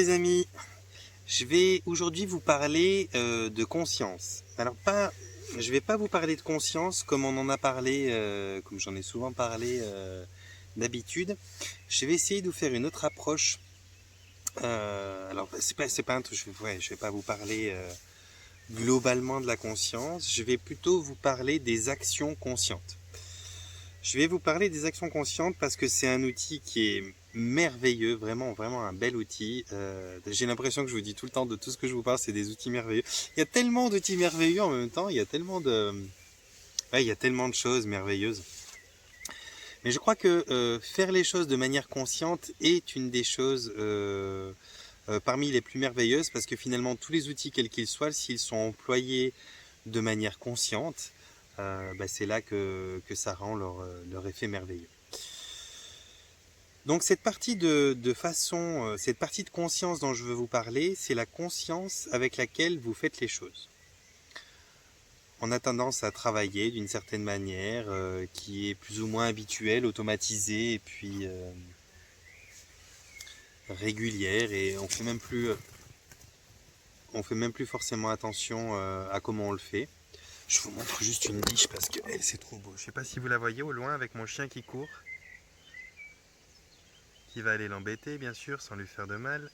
les amis, je vais aujourd'hui vous parler de conscience. Alors je vais pas vous parler de conscience comme on en a parlé, comme j'en ai souvent parlé d'habitude. Je vais essayer de vous faire une autre approche. Alors c'est pas un truc, je vais pas vous parler globalement de la conscience. Je vais plutôt vous parler des actions conscientes. Je vais vous parler des actions conscientes parce que c'est un outil qui est merveilleux, vraiment, vraiment un bel outil. J'ai l'impression que je vous dis tout le temps de tout ce que je vous parle, c'est des outils merveilleux. Il y a tellement d'outils merveilleux en même temps, il y a tellement de choses merveilleuses. Mais je crois que faire les choses de manière consciente est une des choses parmi les plus merveilleuses parce que finalement tous les outils quels qu'ils soient, s'ils sont employés de manière consciente, c'est là que ça rend leur effet merveilleux. Donc cette partie cette partie de conscience dont je veux vous parler, c'est la conscience avec laquelle vous faites les choses. On a tendance à travailler d'une certaine manière qui est plus ou moins habituelle, automatisée et puis régulière, et on fait même plus forcément attention à comment on le fait. Je vous montre juste une biche parce que elle, c'est trop beau. Je sais pas si vous la voyez au loin avec mon chien qui court, qui va aller l'embêter bien sûr sans lui faire de mal.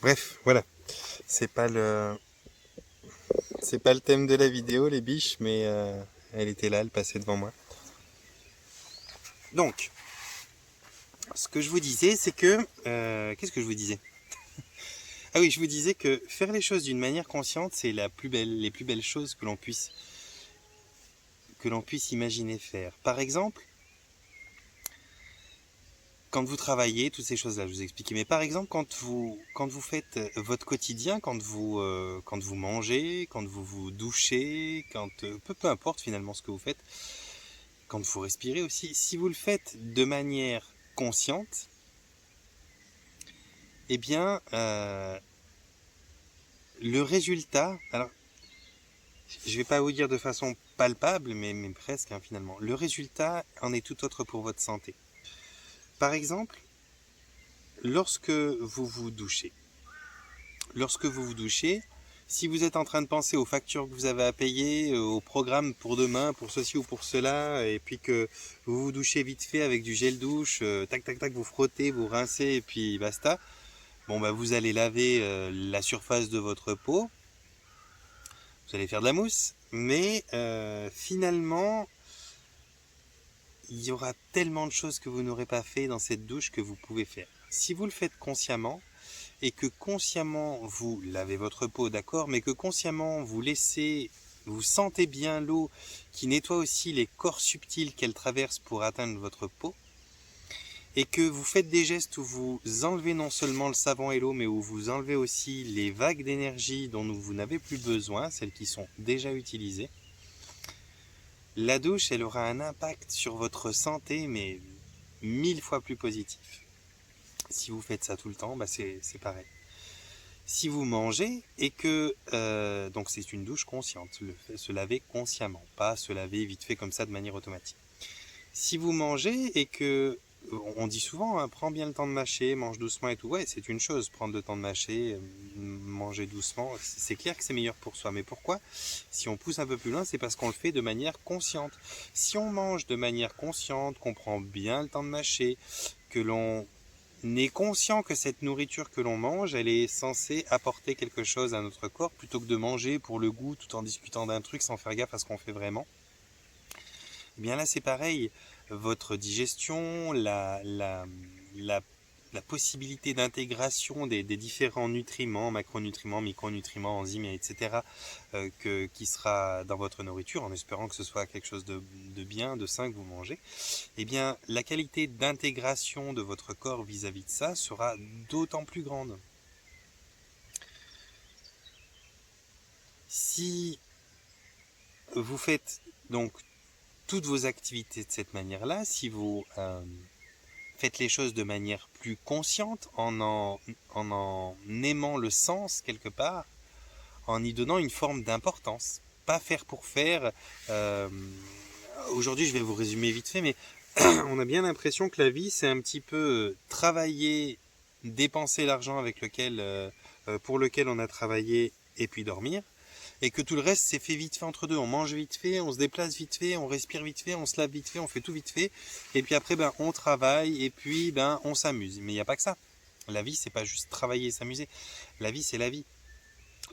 Bref, voilà. C'est pas le thème de la vidéo, les biches, mais elle était là, elle passait devant moi. Donc, ce que je vous disais, c'est que qu'est-ce que je vous disais? Ah oui, je vous disais que faire les choses d'une manière consciente, c'est les plus belles choses que l'on puisse imaginer faire. Par exemple, quand vous travaillez, toutes ces choses-là, je vous ai expliqué. Mais par exemple, quand vous faites votre quotidien, quand vous mangez, quand vous vous douchez, peu importe finalement ce que vous faites, quand vous respirez aussi, si vous le faites de manière consciente, eh bien, le résultat, alors, je ne vais pas vous dire de façon palpable, mais presque finalement, le résultat en est tout autre pour votre santé. Par exemple, lorsque vous vous douchez, si vous êtes en train de penser aux factures que vous avez à payer, au programme pour demain, pour ceci ou pour cela, et puis que vous vous douchez vite fait avec du gel douche, tac tac tac, vous frottez, vous rincez, et puis basta, vous allez laver la surface de votre peau, vous allez faire de la mousse, mais finalement, il y aura tellement de choses que vous n'aurez pas fait dans cette douche que vous pouvez faire. Si vous le faites consciemment, et que consciemment vous lavez votre peau, d'accord, mais que consciemment vous sentez bien l'eau qui nettoie aussi les corps subtils qu'elle traverse pour atteindre votre peau, et que vous faites des gestes où vous enlevez non seulement le savon et l'eau, mais où vous enlevez aussi les vagues d'énergie dont vous n'avez plus besoin, celles qui sont déjà utilisées, la douche, elle aura un impact sur votre santé, mais 1000 fois plus positif. Si vous faites ça tout le temps, c'est pareil. Si vous mangez et que donc c'est une douche consciente, se laver consciemment, pas se laver vite fait comme ça de manière automatique. Si vous mangez et que on dit souvent, prends bien le temps de mâcher, mange doucement et tout. Ouais, c'est une chose, prendre le temps de mâcher, manger doucement, c'est clair que c'est meilleur pour soi. Mais pourquoi? Si on pousse un peu plus loin, c'est parce qu'on le fait de manière consciente. Si on mange de manière consciente, qu'on prend bien le temps de mâcher, que l'on est conscient que cette nourriture que l'on mange, elle est censée apporter quelque chose à notre corps, plutôt que de manger pour le goût tout en discutant d'un truc sans faire gaffe à ce qu'on fait vraiment. Eh bien là c'est pareil, votre digestion, la possibilité d'intégration des différents nutriments, macronutriments, micronutriments, enzymes, etc. Qui sera dans votre nourriture, en espérant que ce soit quelque chose de bien, de sain que vous mangez, eh bien la qualité d'intégration de votre corps vis-à-vis de ça sera d'autant plus grande. Si vous faites donc toutes vos activités de cette manière-là, si vous faites les choses de manière plus consciente, en aimant le sens quelque part, en y donnant une forme d'importance. Pas faire pour faire. Aujourd'hui, je vais vous résumer vite fait, mais on a bien l'impression que la vie, c'est un petit peu travailler, dépenser l'argent pour lequel on a travaillé et puis dormir. Et que tout le reste, c'est fait vite fait entre deux. On mange vite fait, on se déplace vite fait, on respire vite fait, on se lave vite fait, on fait tout vite fait. Et puis après, on travaille et puis on s'amuse. Mais il n'y a pas que ça. La vie, c'est pas juste travailler et s'amuser. La vie, c'est la vie.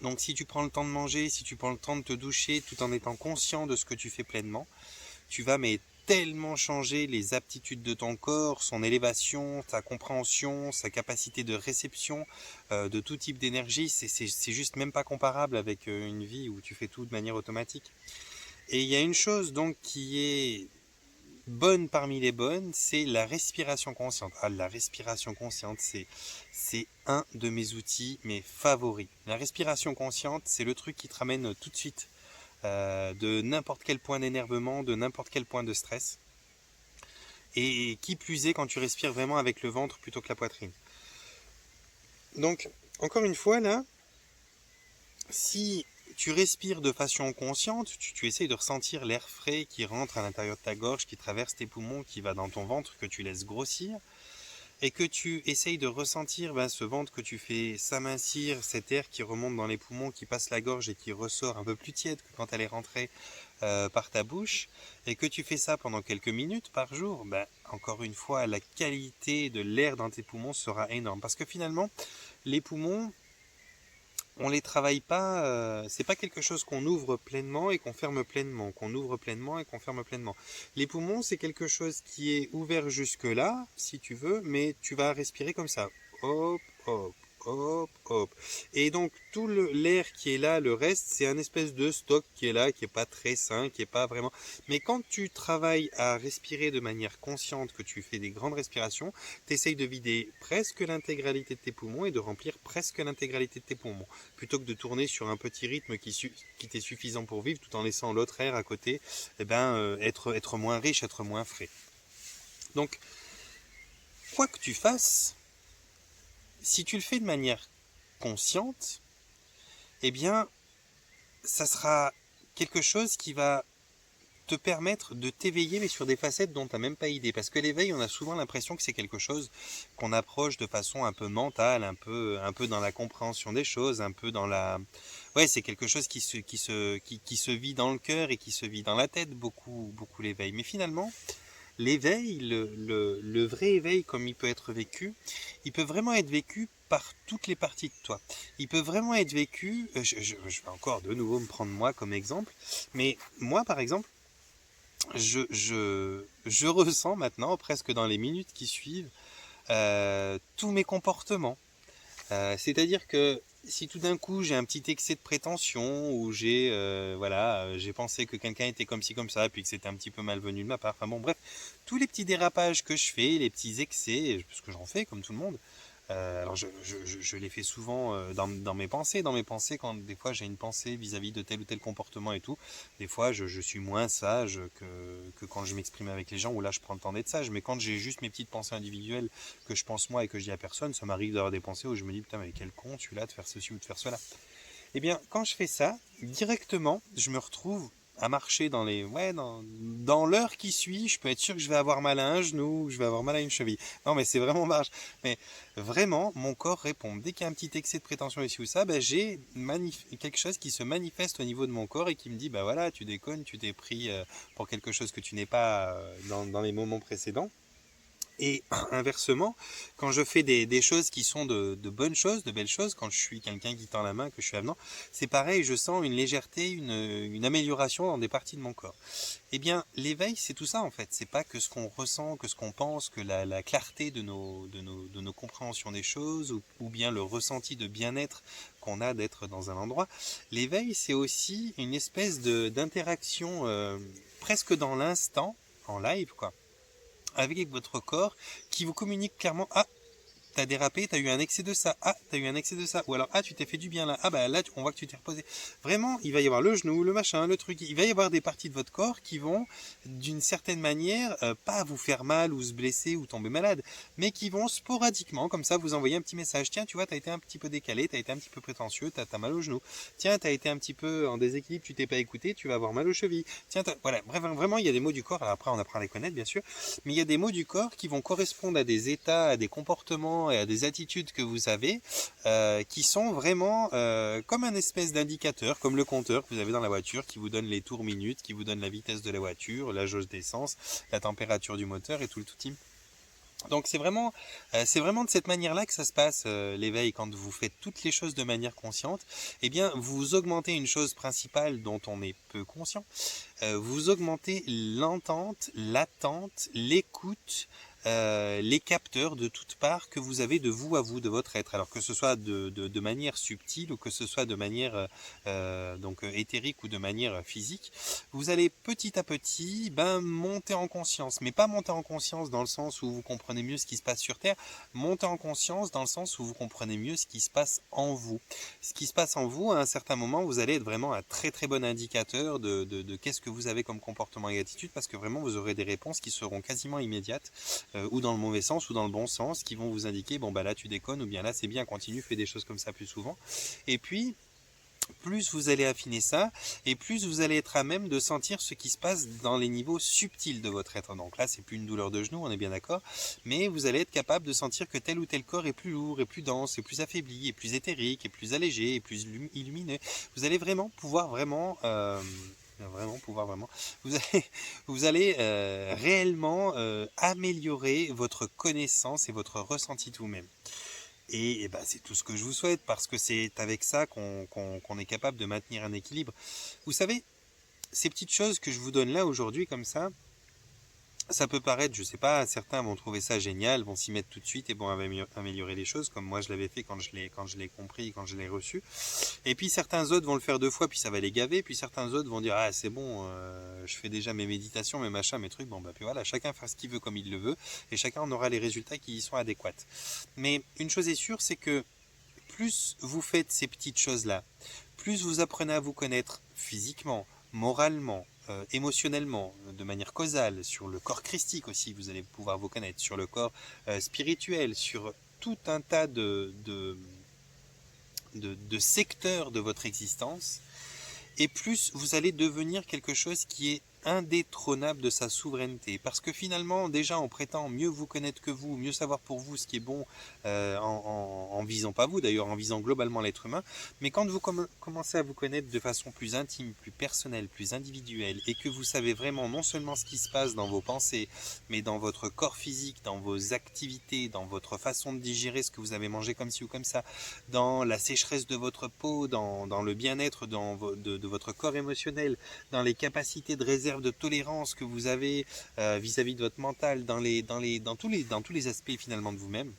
Donc si tu prends le temps de manger, si tu prends le temps de te doucher, tout en étant conscient de ce que tu fais pleinement, tu vas tellement changer les aptitudes de ton corps, son élévation, sa compréhension, sa capacité de réception de tout type d'énergie. C'est juste même pas comparable avec une vie où tu fais tout de manière automatique. Et il y a une chose donc qui est bonne parmi les bonnes, c'est la respiration consciente. Ah, la respiration consciente, c'est un de mes outils, mes favoris. La respiration consciente, c'est le truc qui te ramène tout de suite de n'importe quel point d'énervement, de n'importe quel point de stress. Et qui plus est quand tu respires vraiment avec le ventre plutôt que la poitrine. Donc, encore une fois, là, si tu respires de façon consciente, tu essayes de ressentir l'air frais qui rentre à l'intérieur de ta gorge, qui traverse tes poumons, qui va dans ton ventre, que tu laisses grossir, et que tu essayes de ressentir ce ventre que tu fais s'amincir, cet air qui remonte dans les poumons, qui passe la gorge et qui ressort un peu plus tiède que quand elle est rentrée par ta bouche, et que tu fais ça pendant quelques minutes par jour, encore une fois, la qualité de l'air dans tes poumons sera énorme. Parce que finalement, les poumons, on les travaille pas, c'est pas quelque chose qu'on ouvre pleinement et qu'on ferme pleinement, qu'on ouvre pleinement et qu'on ferme pleinement. Les poumons, c'est quelque chose qui est ouvert jusque-là, si tu veux, mais tu vas respirer comme ça. Hop, hop, hop, hop. Et donc, tout l'air qui est là, le reste, c'est un espèce de stock qui est là, qui est pas très sain, qui est pas vraiment... Mais quand tu travailles à respirer de manière consciente, que tu fais des grandes respirations, tu essayes de vider presque l'intégralité de tes poumons et de remplir presque l'intégralité de tes poumons, plutôt que de tourner sur un petit rythme qui t'est suffisant pour vivre, tout en laissant l'autre air à côté être moins riche, être moins frais. Donc, quoi que tu fasses, si tu le fais de manière consciente, eh bien, ça sera quelque chose qui va te permettre de t'éveiller, mais sur des facettes dont tu n'as même pas idée. Parce que l'éveil, on a souvent l'impression que c'est quelque chose qu'on approche de façon un peu mentale, un peu dans la compréhension des choses, un peu dans la... Ouais, c'est quelque chose qui se vit dans le cœur et qui se vit dans la tête, beaucoup l'éveil. Mais finalement, l'éveil, le vrai éveil comme il peut être vécu, il peut vraiment être vécu par toutes les parties de toi. Il peut vraiment être vécu, je vais encore de nouveau me prendre moi comme exemple, mais moi par exemple, je ressens maintenant, presque dans les minutes qui suivent, tous mes comportements. C'est-à-dire que si tout d'un coup j'ai un petit excès de prétention, ou j'ai pensé que quelqu'un était comme ci comme ça, puis que c'était un petit peu malvenu de ma part, enfin bon bref, tous les petits dérapages que je fais, les petits excès, parce que j'en fais comme tout le monde, alors je les fais souvent dans mes pensées, quand des fois j'ai une pensée vis-à-vis de tel ou tel comportement et tout, des fois je suis moins sage que quand je m'exprime avec les gens, où là je prends le temps d'être sage, mais quand j'ai juste mes petites pensées individuelles que je pense moi et que je dis à personne, ça m'arrive d'avoir des pensées où je me dis putain mais quel con celui-là de faire ceci ou de faire cela. Eh bien quand je fais ça, directement je me retrouve à marcher dans l'heure qui suit, je peux être sûr que je vais avoir mal à un genou, je vais avoir mal à une cheville. Non mais c'est vraiment marche. Mais vraiment, mon corps répond. Dès qu'il y a un petit excès de prétention ici ou ça, j'ai quelque chose qui se manifeste au niveau de mon corps et qui me dit, voilà, tu déconnes, tu t'es pris pour quelque chose que tu n'es pas dans les moments précédents. Et inversement, quand je fais des choses qui sont de bonnes choses, de belles choses, quand je suis quelqu'un qui tend la main, que je suis avenant, c'est pareil, je sens une légèreté, une amélioration dans des parties de mon corps. Eh bien, l'éveil, c'est tout ça en fait. C'est pas que ce qu'on ressent, que ce qu'on pense, que la clarté de nos compréhensions des choses, ou bien le ressenti de bien-être qu'on a d'être dans un endroit. L'éveil, c'est aussi une espèce d'interaction presque dans l'instant, en live, quoi, avec votre corps, qui vous communique clairement, t'as dérapé, t'as eu un excès de ça, ah, t'as eu un excès de ça, ou alors, ah, tu t'es fait du bien là, ah, bah là, on voit que tu t'es reposé. Vraiment, il va y avoir le genou, le machin, le truc, il va y avoir des parties de votre corps qui vont, d'une certaine manière, pas vous faire mal ou se blesser ou tomber malade, mais qui vont sporadiquement, comme ça, vous envoyer un petit message. Tiens, tu vois, t'as été un petit peu décalé, t'as été un petit peu prétentieux, t'as mal au genou. Tiens, t'as été un petit peu en déséquilibre, tu t'es pas écouté, tu vas avoir mal aux chevilles. Tiens, voilà, bref, vraiment, il y a des mots du corps, alors après, on apprend à les connaître, bien sûr, mais il y a des mots du corps qui vont correspondre à des états, à des comportements et à des attitudes que vous avez, qui sont vraiment comme un espèce d'indicateur, comme le compteur que vous avez dans la voiture, qui vous donne les tours minutes, qui vous donne la vitesse de la voiture, la jauge d'essence, la température du moteur et tout le tout team. Donc c'est vraiment de cette manière-là que ça se passe, l'éveil. Quand vous faites toutes les choses de manière consciente, eh bien vous augmentez une chose principale dont on est peu conscient. Vous augmentez l'entente, l'attente, l'écoute, les capteurs de toutes parts que vous avez de vous à vous, de votre être. Alors que ce soit de manière subtile ou que ce soit de manière donc éthérique ou de manière physique, vous allez petit à petit monter en conscience. Mais pas monter en conscience dans le sens où vous comprenez mieux ce qui se passe sur Terre, monter en conscience dans le sens où vous comprenez mieux ce qui se passe en vous. Ce qui se passe en vous, à un certain moment, vous allez être vraiment un très très bon indicateur de qu'est-ce que vous avez comme comportement et attitude, parce que vraiment vous aurez des réponses qui seront quasiment immédiates, ou dans le mauvais sens ou dans le bon sens, qui vont vous indiquer bon bah là tu déconnes, ou bien là c'est bien, continue, fais des choses comme ça plus souvent. Et puis plus vous allez affiner ça, et plus vous allez être à même de sentir ce qui se passe dans les niveaux subtils de votre être. Donc là, c'est plus une douleur de genou, on est bien d'accord, mais vous allez être capable de sentir que tel ou tel corps est plus lourd, et plus dense, et plus affaibli, et plus éthérique, et plus allégé, et plus illumineux. Vous allez vraiment pouvoir vous allez, vous allez réellement améliorer votre connaissance et votre ressenti de vous-même. Et ben, c'est tout ce que je vous souhaite, parce que c'est avec ça qu'on est capable de maintenir un équilibre. Vous savez, ces petites choses que je vous donne là aujourd'hui comme ça peut paraître, je sais pas, certains vont trouver ça génial, vont s'y mettre tout de suite et vont améliorer les choses, comme moi je l'avais fait quand je l'ai compris, quand je l'ai reçu. Et puis certains autres vont le faire 2 fois, puis ça va les gaver, puis certains autres vont dire ah c'est bon, je fais déjà mes méditations, mes machins, mes trucs, bon bah puis voilà, chacun fera ce qu'il veut comme il le veut, et chacun en aura les résultats qui y sont adéquats. Mais une chose est sûre, c'est que plus vous faites ces petites choses-là, plus vous apprenez à vous connaître physiquement, moralement, émotionnellement, de manière causale, sur le corps christique aussi, vous allez pouvoir vous connaître, sur le corps spirituel, sur tout un tas de secteurs de votre existence, et plus vous allez devenir quelque chose qui est indétrônable de sa souveraineté. Parce que finalement, déjà, on prétend mieux vous connaître que vous, mieux savoir pour vous ce qui est bon, en visant pas vous, d'ailleurs, en visant globalement l'être humain. Mais quand vous commencez à vous connaître de façon plus intime, plus personnelle, plus individuelle, et que vous savez vraiment non seulement ce qui se passe dans vos pensées, mais dans votre corps physique, dans vos activités, dans votre façon de digérer ce que vous avez mangé comme ci ou comme ça, dans la sécheresse de votre peau, dans le bien-être de votre corps émotionnel, dans les capacités de réserve de tolérance que vous avez vis-à-vis de votre mental, dans tous les aspects finalement de vous-même,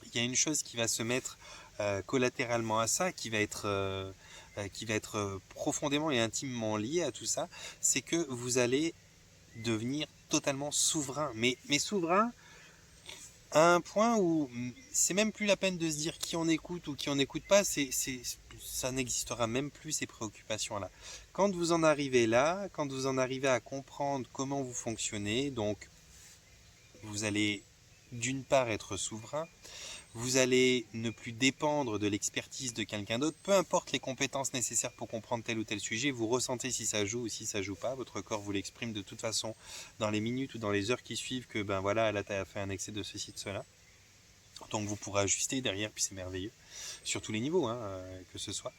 il y a une chose qui va se mettre collatéralement à ça, qui va être profondément et intimement liée à tout ça, c'est que vous allez devenir totalement souverain. Mais souverain à un point où c'est même plus la peine de se dire qui on écoute ou qui on n'écoute pas, ça n'existera même plus, ces préoccupations-là. Quand vous en arrivez là, quand vous en arrivez à comprendre comment vous fonctionnez, donc vous allez d'une part être souverain, vous allez ne plus dépendre de l'expertise de quelqu'un d'autre, peu importe les compétences nécessaires pour comprendre tel ou tel sujet, vous ressentez si ça joue ou si ça joue pas, votre corps vous l'exprime de toute façon dans les minutes ou dans les heures qui suivent que ben voilà, là tu as fait un excès de ceci, de cela. Donc vous pourrez ajuster derrière, puis c'est merveilleux, sur tous les niveaux, que ce soit.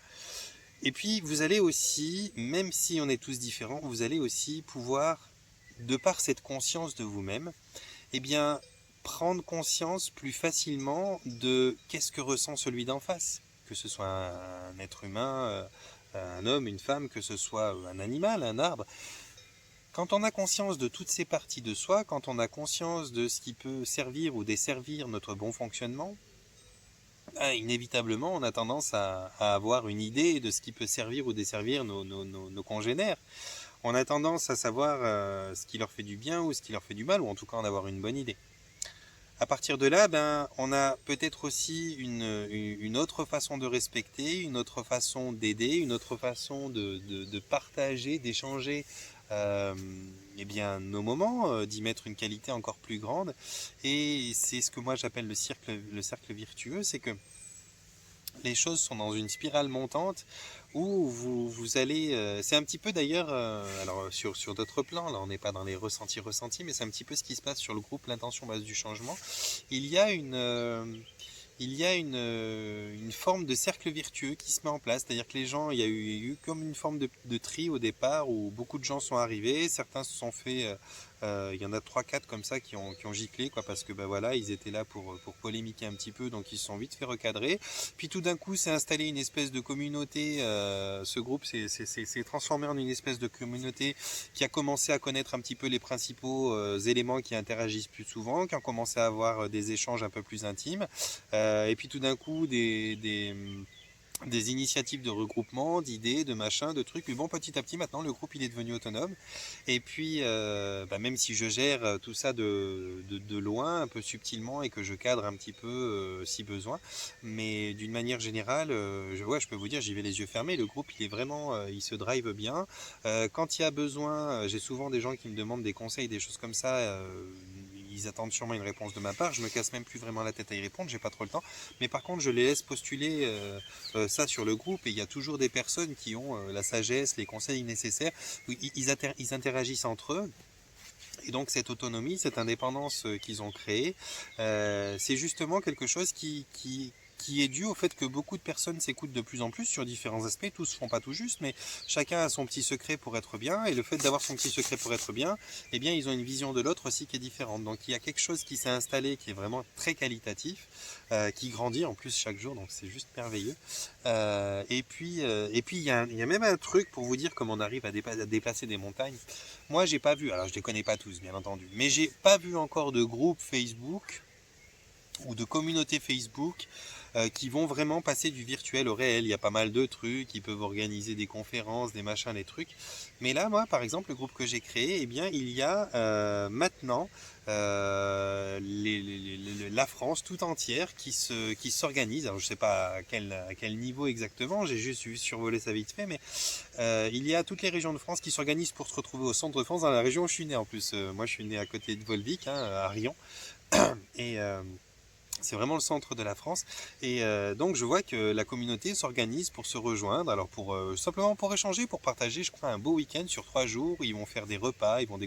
Et puis vous allez aussi, même si on est tous différents, vous allez aussi pouvoir, de par cette conscience de vous-même, eh bien, prendre conscience plus facilement de qu'est-ce que ressent celui d'en face, que ce soit un être humain, un homme, une femme, que ce soit un animal, un arbre. Quand on a conscience de toutes ces parties de soi, quand on a conscience de ce qui peut servir ou desservir notre bon fonctionnement, inévitablement on a tendance à avoir une idée de ce qui peut servir ou desservir nos congénères. On a tendance à savoir ce qui leur fait du bien ou ce qui leur fait du mal, ou en tout cas en avoir une bonne idée. À partir de là, ben, on a peut-être aussi une autre façon de respecter, une autre façon d'aider, une autre façon de partager, d'échanger euh, eh bien, nos moments, d'y mettre une qualité encore plus grande. Et c'est ce que moi j'appelle le cercle virtueux, c'est que les choses sont dans une spirale montante où vous allez... c'est un petit peu d'ailleurs, alors sur d'autres plans, là on n'est pas dans les ressentis, mais c'est un petit peu ce qui se passe sur le groupe L'Intention Base du Changement. Il y a une forme de cercle virtueux qui se met en place, c'est-à-dire que les gens, il y a eu comme une forme de tri au départ où beaucoup de gens sont arrivés, certains se sont fait, il y en a trois quatre comme ça qui ont giclé, quoi, parce que ben voilà, ils étaient là pour polémiquer un petit peu, donc ils se sont vite fait recadrer. Puis tout d'un coup, s'est installé une espèce de communauté, ce groupe s'est transformé en une espèce de communauté qui a commencé à connaître un petit peu les principaux éléments qui interagissent plus souvent, qui ont commencé à avoir des échanges un peu plus intimes. Et puis tout d'un coup, des initiatives de regroupement, d'idées, de machins, de trucs. Mais bon, petit à petit, maintenant, le groupe, il est devenu autonome. Et puis, bah, même si je gère tout ça de loin, un peu subtilement, et que je cadre un petit peu si besoin, mais d'une manière générale, je peux vous dire, j'y vais les yeux fermés. Le groupe, il est vraiment, il se drive bien. Quand il y a besoin, j'ai souvent des gens qui me demandent des conseils, des choses comme ça. Ils attendent sûrement une réponse de ma part. Je me casse même plus vraiment la tête à y répondre, j'ai pas trop le temps. Mais par contre, je les laisse postuler ça sur le groupe, et il y a toujours des personnes qui ont la sagesse, les conseils nécessaires. Ils interagissent entre eux. Et donc cette autonomie, cette indépendance qu'ils ont créée, c'est justement quelque chose qui est dû au fait que beaucoup de personnes s'écoutent de plus en plus sur différents aspects. Tous ne font pas tout juste, mais chacun a son petit secret pour être bien. Et le fait d'avoir son petit secret pour être bien, eh bien, ils ont une vision de l'autre aussi qui est différente. Donc il y a quelque chose qui s'est installé qui est vraiment très qualitatif, qui grandit en plus chaque jour. Donc c'est juste merveilleux. Et puis il y a même un truc pour vous dire comment on arrive à déplacer des montagnes. Moi, j'ai pas vu, alors je les connais pas tous, bien entendu, mais j'ai pas vu encore de groupe Facebook ou de communauté Facebook qui vont vraiment passer du virtuel au réel. Il y a pas mal de trucs, ils peuvent organiser des conférences, des machins, des trucs. Mais là, moi, par exemple, le groupe que j'ai créé, eh bien, il y a maintenant la France tout entière qui s'organise. Alors, je sais pas à quel niveau exactement, j'ai juste vu survoler ça vite fait, mais il y a toutes les régions de France qui s'organisent pour se retrouver au centre de France, dans la région où je suis né en plus. Moi, je suis né à côté de Volvic, hein, à Rion. Et c'est vraiment le centre de la France. Et donc je vois que la communauté s'organise pour se rejoindre, alors pour simplement pour échanger, pour partager, je crois, un beau week-end sur 3 jours. Ils vont faire des repas, ils vont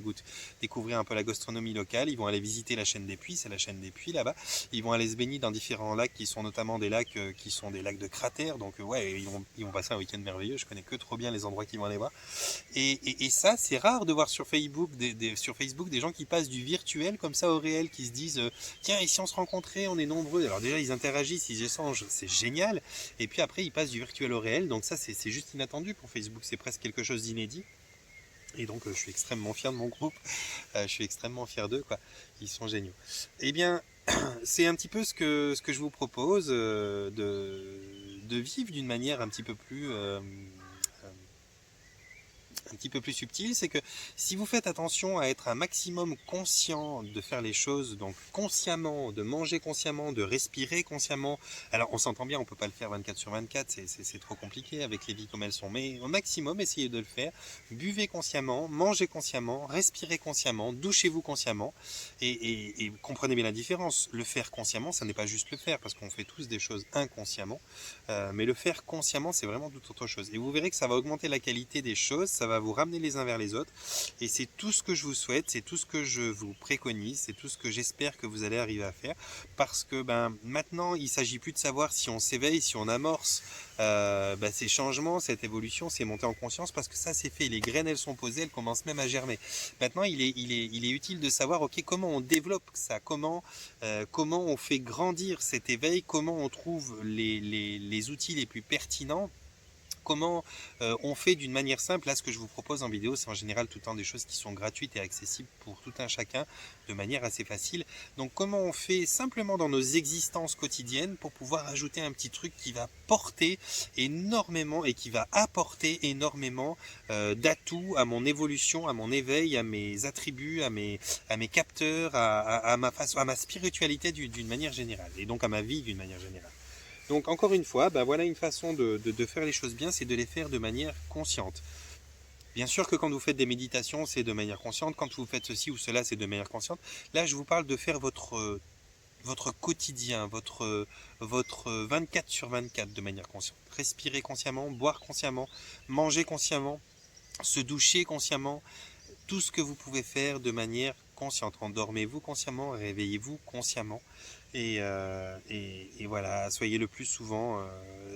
découvrir un peu la gastronomie locale, ils vont aller visiter la chaîne des Puys, c'est la chaîne des Puys là-bas. Ils vont aller se baigner dans différents lacs qui sont notamment des lacs qui sont des lacs de cratères. Donc ouais, ils vont passer un week-end merveilleux. Je connais que trop bien les endroits qu'ils vont aller voir. Et ça, c'est rare de voir sur Facebook, sur Facebook des gens qui passent du virtuel comme ça au réel, qui se disent tiens, et si on se rencontrait, on est nombreux. Alors déjà, ils interagissent, ils échangent, c'est génial. Et puis après, ils passent du virtuel au réel. Donc ça, c'est juste inattendu pour Facebook. C'est presque quelque chose d'inédit. Et donc, je suis extrêmement fier de mon groupe. Je suis extrêmement fier d'eux, quoi. Ils sont géniaux. Eh bien, c'est un petit peu ce que je vous propose de vivre d'une manière un petit peu plus subtil, c'est que si vous faites attention à être un maximum conscient de faire les choses, donc consciemment, de manger consciemment, de respirer consciemment, alors on s'entend bien, on peut pas le faire 24/24, c'est trop compliqué avec les vies comme elles sont, mais au maximum, essayez de le faire, buvez consciemment, mangez consciemment, respirez consciemment, douchez-vous consciemment, et comprenez bien la différence. Le faire consciemment, ça n'est pas juste le faire, parce qu'on fait tous des choses inconsciemment, mais le faire consciemment, c'est vraiment tout autre chose. Et vous verrez que ça va augmenter la qualité des choses, ça va vous ramener les uns vers les autres. Et c'est tout ce que je vous souhaite, c'est tout ce que je vous préconise, c'est tout ce que j'espère que vous allez arriver à faire. Parce que maintenant, il ne s'agit plus de savoir si on s'éveille, si on amorce ces changements, cette évolution, ces montées en conscience, parce que ça c'est fait. Les graines, elles sont posées, elles commencent même à germer. Maintenant, il est utile de savoir, ok, comment on développe ça, comment on fait grandir cet éveil, comment on trouve les outils les plus pertinents comment on fait d'une manière simple. Là, ce que je vous propose en vidéo, c'est en général tout le temps des choses qui sont gratuites et accessibles pour tout un chacun de manière assez facile. Donc comment on fait simplement dans nos existences quotidiennes pour pouvoir ajouter un petit truc qui va porter énormément et qui va apporter énormément d'atouts à mon évolution, à mon éveil, à mes attributs, à mes capteurs, à ma spiritualité d'une manière générale, et donc à ma vie d'une manière générale. Donc encore une fois, voilà une façon de faire les choses bien, c'est de les faire de manière consciente. Bien sûr que quand vous faites des méditations, c'est de manière consciente, quand vous faites ceci ou cela, c'est de manière consciente. Là, je vous parle de faire votre quotidien, votre 24/24 de manière consciente. Respirer consciemment, boire consciemment, manger consciemment, se doucher consciemment, tout ce que vous pouvez faire de manière consciente. Endormez-vous consciemment, réveillez-vous consciemment, et voilà, soyez le plus souvent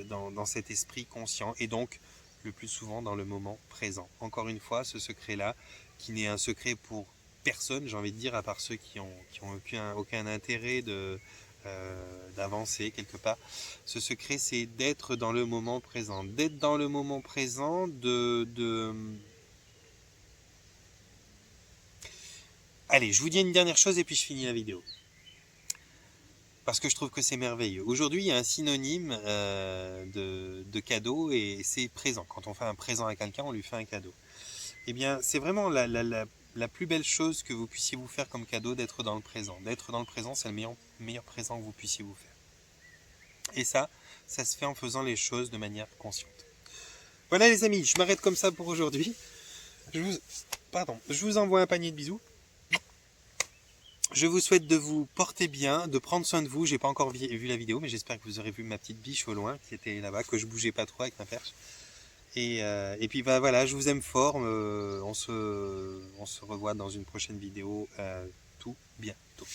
dans cet esprit conscient, et donc le plus souvent dans le moment présent. Encore une fois, ce secret-là, qui n'est un secret pour personne, j'ai envie de dire, à part ceux qui ont aucun intérêt d'avancer quelque part. Ce secret, c'est d'être dans le moment présent. D'être dans le moment présent, Allez, je vous dis une dernière chose et puis je finis la vidéo. Parce que je trouve que c'est merveilleux. Aujourd'hui, il y a un synonyme de cadeau, et c'est présent. Quand on fait un présent à quelqu'un, on lui fait un cadeau. Eh bien, c'est vraiment la plus belle chose que vous puissiez vous faire comme cadeau, d'être dans le présent. D'être dans le présent, c'est le meilleur présent que vous puissiez vous faire. Et ça se fait en faisant les choses de manière consciente. Voilà les amis, je m'arrête comme ça pour aujourd'hui. Je vous envoie un panier de bisous. Je vous souhaite de vous porter bien, de prendre soin de vous. J'ai pas encore vu la vidéo, mais j'espère que vous aurez vu ma petite biche au loin qui était là-bas, que je bougeais pas trop avec ma perche. Et puis voilà, je vous aime fort. On se revoit dans une prochaine vidéo tout bientôt.